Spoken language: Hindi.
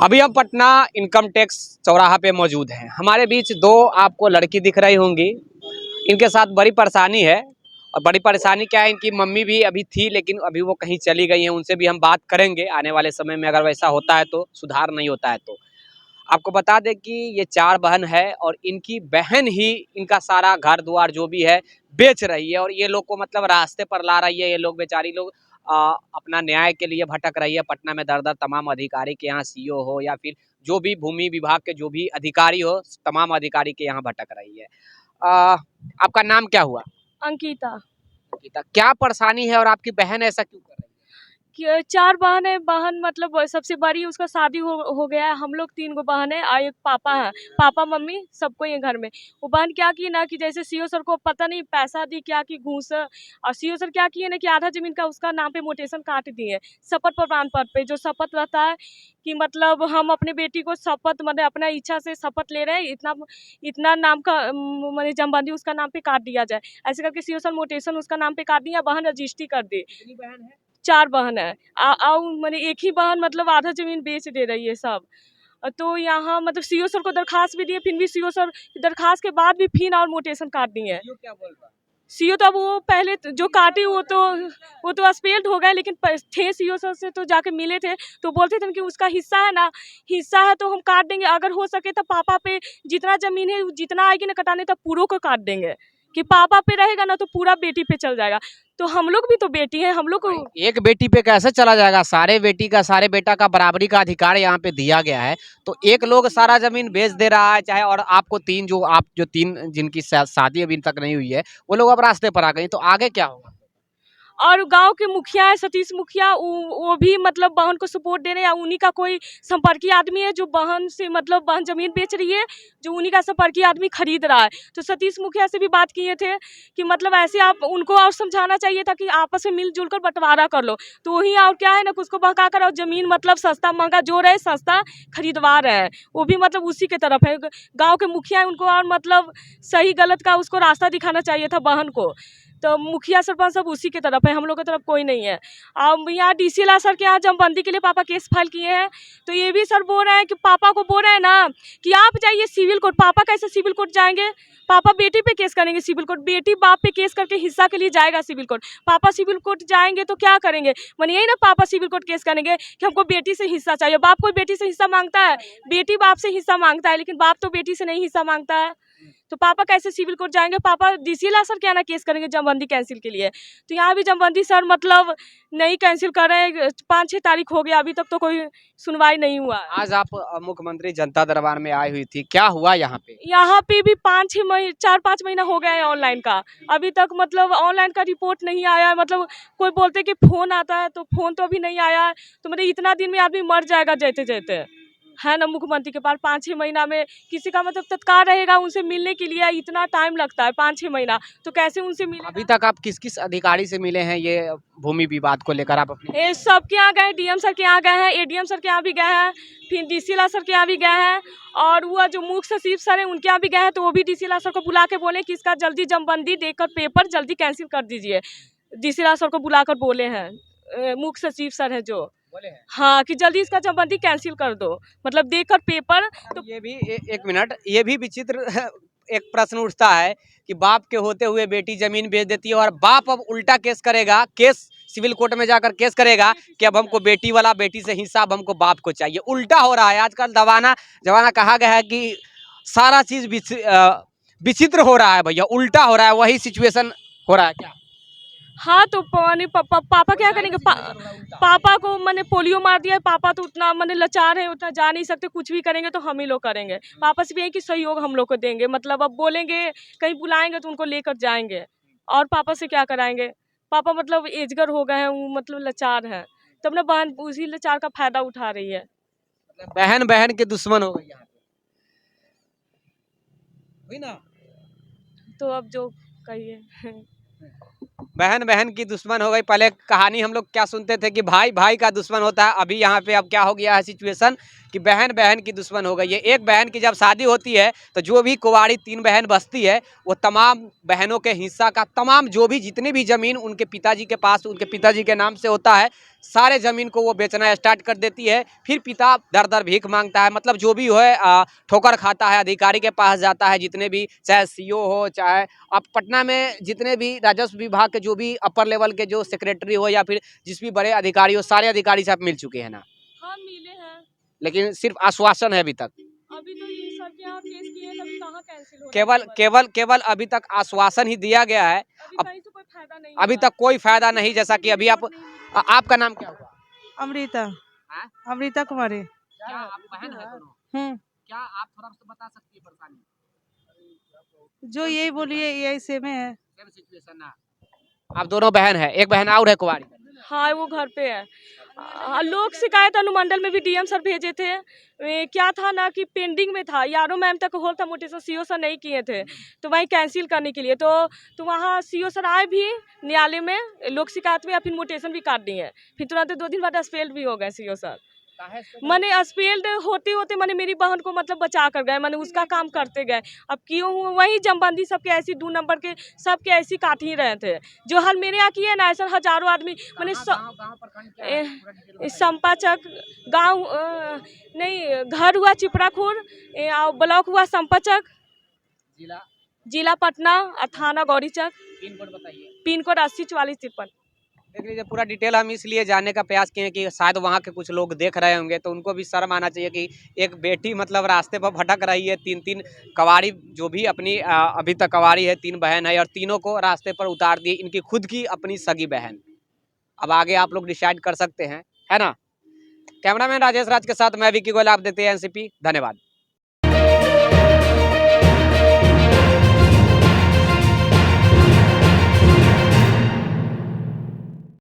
अभी हम पटना इनकम टैक्स चौराहा पे मौजूद हैं। हमारे बीच दो आपको लड़की दिख रही होंगी। इनके साथ बड़ी परेशानी है और बड़ी परेशानी क्या है, इनकी मम्मी भी अभी थी लेकिन अभी वो कहीं चली गई हैं। उनसे भी हम बात करेंगे आने वाले समय में, अगर वैसा होता है तो, सुधार नहीं होता है तो। आपको बता दें कि ये 4 बहन है और इनकी बहन ही इनका सारा घर द्वार जो भी है बेच रही है और ये लोग को मतलब रास्ते पर ला रही है। ये लोग बेचारी लोग अपना न्याय के लिए भटक रही है। पटना में दर दर तमाम अधिकारी के यहाँ सीओ हो या फिर जो भी भूमि विभाग के जो भी अधिकारी हो, तमाम अधिकारी के यहाँ भटक रही है। आपका नाम क्या हुआ? अंकिता। अंकिता, क्या परेशानी है और आपकी बहन ऐसा क्यों कर रही है? कि 4 बहन है। बहन मतलब सबसे बड़ी उसका शादी हो गया है। हम लोग 3 गो बहन है और एक पापा है। पापा मम्मी सबको ये घर में। वो बहन क्या की ना कि जैसे सीओ सर को पता नहीं पैसा दी क्या की घूस, और सीओ सर क्या किए ना कि आधा जमीन का उसका नाम पे मोटेशन काट दिए शपथ प्रमाण पत्र पे। जो शपथ रहता है कि मतलब हम अपने बेटी को शपथ मतलब अपना इच्छा से शपथ ले रहे हैं, इतना इतना नाम का मतलब जमबंदी उसका नाम पे काट दिया जाए, ऐसे करके सीओ सर मोटेशन उसका नाम पे काट दिया। बहन रजिस्ट्री कर दी। कितनी बहन है? 4 बहन है। मैंने एक ही बहन मतलब आधा जमीन बेच दे रही है सब। तो यहाँ मतलब सीओ सर को दरखास्त भी दिए, फिर भी सीओ सर दरखास्त के बाद भी फिर और मोटेशन काट दिए हैं। क्या बोल रहा है? सीओ तो अब वो पहले जो काटे वो तो एक्सपेल्ड हो गए, लेकिन थे सीओ सर से तो जाके मिले थे तो बोलते थे कि उसका हिस्सा है ना, हिस्सा है तो हम काट देंगे। अगर हो सके तो पापा पे जितना जमीन है जितना आएगी ना कटाने तब पूरों को काट देंगे, कि पापा पे रहेगा ना तो पूरा बेटी पे चल जाएगा। तो हम लोग भी तो बेटी हैं, हम लोग को एक बेटी पे कैसे चला जाएगा? सारे बेटी का सारे बेटा का बराबरी का अधिकार यहाँ पे दिया गया है। तो एक लोग सारा जमीन बेच दे रहा है चाहे, और आपको तीन जिनकी शादी अभी तक नहीं हुई है वो लोग अब रास्ते पर आ गई, तो आगे क्या होगा? और गांव के मुखिया है सतीश मुखिया, वो भी मतलब बहन को सपोर्ट दे रहे हैं। उन्हीं का कोई संपर्की आदमी है जो बहन से मतलब बहन जमीन बेच रही है, जो उन्हीं का संपर्की आदमी खरीद रहा है। तो सतीश मुखिया से भी बात किए थे कि मतलब ऐसे आप उनको और समझाना चाहिए था कि आपस में मिलजुल कर बंटवारा कर लो। तो वही और क्या है ना, उसको बहका कर और जमीन मतलब सस्ता महंगा जो रहे सस्ता खरीदवा रहे हैं। वो भी मतलब उसी के तरफ है। गाँव के मुखिया है, उनको और मतलब सही गलत का उसको रास्ता दिखाना चाहिए था बहन को। तो मुखिया सरपंच सब उसी की तरफ है, हम लोग की तरफ कोई नहीं है। अब यहाँ डीसी ला सर के यहाँ जमबंदी के लिए पापा केस फाइल किए हैं। तो ये भी सर बोल रहे हैं कि पापा को बोल रहे हैं ना कि आप जाइए सिविल कोर्ट। पापा कैसे सिविल कोर्ट जाएंगे? पापा बेटी पे केस करेंगे सिविल कोर्ट, बेटी बाप पे केस करके हिस्सा के लिए जाएगा सिविल कोर्ट। पापा सिविल कोर्ट जाएंगे तो क्या करेंगे? मैंने यही ना पापा सिविल कोर्ट केस करेंगे कि हमको बेटी से हिस्सा चाहिए। बाप कोई बेटी से हिस्सा मांगता है? बेटी बाप से हिस्सा मांगता है, लेकिन बाप तो बेटी से नहीं हिस्सा मांगता है। तो पापा कैसे सिविल कोर्ट जाएंगे? पापा डीसी ला सर क्या ना केस करेंगे जमबंदी कैंसिल के लिए। तो यहाँ भी जमबंदी सर मतलब नहीं कैंसिल कर रहे हैं। 5-6 तारीख हो गया, अभी तक तो कोई सुनवाई नहीं हुआ। आज आप मुख्यमंत्री जनता दरबार में आई हुई थी, क्या हुआ यहाँ पे? यहाँ पे भी 5-6 महीने 4-5 महीना हो गया है ऑनलाइन का। अभी तक मतलब ऑनलाइन का रिपोर्ट नहीं आया है। मतलब कोई बोलते कि फोन आता है, तो फोन तो अभी नहीं आया है। तो मतलब इतना दिन में आदमी मर जाएगा जैते जैते है ना। मुख्यमंत्री के पास 5-6 महीना में किसी का मतलब तत्काल रहेगा, उनसे मिलने के लिए इतना टाइम लगता है 5-6 महीना, तो कैसे उनसे मिले? अभी तक आप किस किस अधिकारी से मिले हैं ये भूमि विवाद को लेकर? आप अपने सबके यहाँ गए, डीएम सर के यहाँ गए हैं, एडीएम सर के यहाँ भी गए हैं, फिर डीसी ला सर के यहाँ भी गए हैं, और वो जो मुख्य सचिव सर है उनके यहाँ भी गए हैं। तो वो भी डीसी ला सर को बुला के बोले कि इसका जल्दी जमबंदी देकर पेपर जल्दी कैंसिल कर दीजिए। डीसी ला सर को बुलाकर बोले हैं, मुख्य सचिव सर है जो बोले हैं। हाँ कि जल्दी इसका जमबंदी कैंसिल कर दो, मतलब देकर पेपर। तो ये भी एक मिनट, ये भी विचित्र एक प्रश्न उठता है कि बाप के होते हुए बेटी जमीन बेच देती है और बाप अब उल्टा केस करेगा, केस सिविल कोर्ट में जाकर केस करेगा कि अब हमको बेटी वाला बेटी से हिस्सा अब हमको बाप को चाहिए। उल्टा हो रहा है आजकल। जमाना कहा गया है कि सारा चीज विचित्र हो रहा है भैया, उल्टा हो रहा है। वही सिचुएशन हो रहा है क्या? हाँ तो पापा क्या करेंगे? पापा को मैंने पोलियो मार दिया है। पापा तो उतना मैंने लाचार है, उतना जा नहीं सकते। कुछ भी करेंगे तो हम ही लोग करेंगे। पापा से भी यही कि सहयोग हम लोग को देंगे, मतलब अब बोलेंगे कहीं बुलाएंगे तो उनको लेकर जाएंगे। और पापा से क्या कराएंगे? पापा मतलब एजगर हो गए हैं, मतलब लाचार हैं। तब ना बहन उसी लाचार का फायदा उठा रही है। बहन बहन के दुश्मन हो गई यहाँ पे, ना? तो अब जो कहिए बहन बहन की दुश्मन हो गई। पहले कहानी हम लोग क्या सुनते थे कि भाई भाई का दुश्मन होता है, अभी यहाँ पे अब क्या हो गया है सिचुएशन कि बहन बहन की दुश्मन हो गई है। एक बहन की जब शादी होती है तो जो भी कुंवारी 3 बहन बसती है वो तमाम बहनों के हिस्सा का तमाम जो भी जितनी भी जमीन उनके पिताजी के पास उनके पिताजी के नाम से होता है, सारे ज़मीन को वो बेचना स्टार्ट कर देती है। फिर पिता दर दर भीख मांगता है, मतलब जो भी है ठोकर खाता है, अधिकारी के पास जाता है, जितने भी चाहे सीओ हो, चाहे आप पटना में जितने भी राजस्व विभाग के जो भी अपर लेवल के जो सेक्रेटरी हो या फिर जिस भी बड़े अधिकारी हो, सारे अधिकारी से आप मिल चुके हैं ना? हाँ मिले हैं। लेकिन सिर्फ आश्वासन है अभी तक। अभी तो ये सर के यहाँ केस किए हैं, अभी कहाँ कैंसिल हो रहा है केवल खबर। केवल केवल अभी तक आश्वासन ही दिया गया है। अभी अब कहीं से कोई फायदा नहीं अभी हुआ। तक कोई फायदा नहीं, जैसा कि अभी आप आपका नाम क्या हुआ? अमृता हाँ? अमृता कुमारी। क्या आप बहन है दोनों? क्या आप थोड़ा सा बता सकती है परेशानी? जो यही बोलिए यही सेम है। सेम सिचुएशन ना? आप दोनों बहन है, एक बहन और है कुंवारी? हाँ वो घर पे है। लोक शिकायत अनुमंडल में भी डीएम सर भेजे थे। क्या था ना कि पेंडिंग में था, यारो मैम तक होल था मोटेशन, सीओ सर नहीं किए थे तो वहीं कैंसिल करने के लिए तो वहाँ सीओ सर आए भी न्यायालय में, लोक शिकायत में, या फिर मोटेशन भी काट दी है। फिर तुरंत 2 दिन बाद एक्सपेल्ड भी हो गए सीओ सर। मैंने एक्सपेल्ड होते होते मैंने मेरी बहन को मतलब बचा कर गए, मैंने उसका काम करते गए। अब क्यों हुआ वही जमबंदी सबके ऐसी 2 नंबर के सबके ऐसी काट ही रहे थे। जो हाल मेरे यहाँ किए ना, ऐसा हजारों आदमी मैंने संपाचक गाँव नहीं, घर हुआ चिपराखुर, ब्लॉक हुआ संपाचक, जिला पटना और थाना गौरीचक। पिन कोड बताइए। Pin code 804453। देख लीजिए, पूरा डिटेल हम इसलिए जानने का प्रयास किए कि शायद वहाँ के कुछ लोग देख रहे होंगे तो उनको भी शर्म आना चाहिए कि एक बेटी मतलब रास्ते पर भटक रही है। 3-3 कवारी जो भी अपनी अभी तक कवारी है, 3 बहन है और तीनों को रास्ते पर उतार दी इनकी खुद की अपनी सगी बहन। अब आगे आप लोग डिसाइड कर सकते हैं, है ना? कैमरामैन राजेश राज के साथ मैं विकी गोयल, आप देते हैं एनसीपी। धन्यवाद।